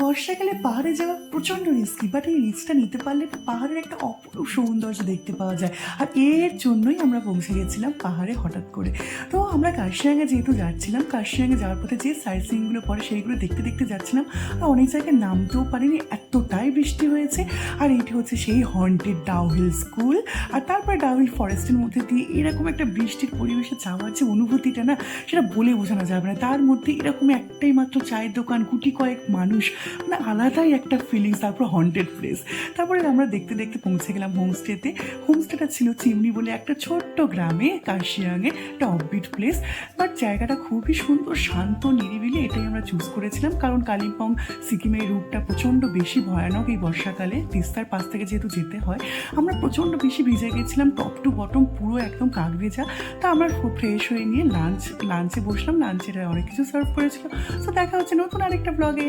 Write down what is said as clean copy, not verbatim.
বর্ষাকালে পাহাড়ে যাওয়া প্রচণ্ড রিস্কি, বাট এই রিস্কটা নিতে পারলে পাহাড়ের একটা অপরূপ সৌন্দর্য দেখতে পাওয়া যায়। আর এর জন্যই আমরা পৌঁছে গেছিলাম পাহাড়ে হঠাৎ করে। তো আমরা কার্শিয়াঙে যেহেতু যাচ্ছিলাম, কার্শিয়াঙে যাওয়ার পথে যে সাইট সিইংগুলো পরে সেইগুলো দেখতে দেখতে যাচ্ছিলাম। আর অনেক জায়গায় নামতেও পারিনি, এতটাই বৃষ্টি হয়েছে। আর এইটি হচ্ছে সেই হন্টেড ডাউহিল স্কুল। আর তারপরে ডাউহিল ফরেস্টের মধ্যে দিয়ে এরকম একটা বৃষ্টির পরিবেশে যাওয়ার যে অনুভূতিটা না, সেটা বলে বোঝানো যাবে না। তার মধ্যে এরকম একটাই মাত্র চায়ের দোকান, গুটি কয়েক মানুষ, মানে আলাদাই একটা ফিলিংস। তারপর হন্টেড প্লেস। তারপরে আমরা দেখতে দেখতে পৌঁছে গেলাম হোমস্টেতে। হোমস্টেটা ছিল চিমনি বলে একটা ছোট্ট গ্রামে, কার্শিয়াঙে, একটা অফবিট প্লেস। বাট জায়গাটা খুবই সুন্দর, শান্ত, নিরিবিলি। এটাই আমরা চুজ করেছিলাম, কারণ কালিম্পং সিকিমের রুটটা প্রচণ্ড বেশি ভয়ানক এই বর্ষাকালে। তিস্তার পাশ থেকে যেহেতু যেতে হয়, আমরা প্রচণ্ড বেশি ভিজে গেছিলাম, টপ টু বটম পুরো একদম কাক ভেজা। তা আমরা ফ্রেশ হয়ে নিয়ে লাঞ্চে বসলাম। লাঞ্চের অনেক কিছু সার্ভ করেছিল। তো দেখা হচ্ছে নতুন আরেকটা ব্লগে।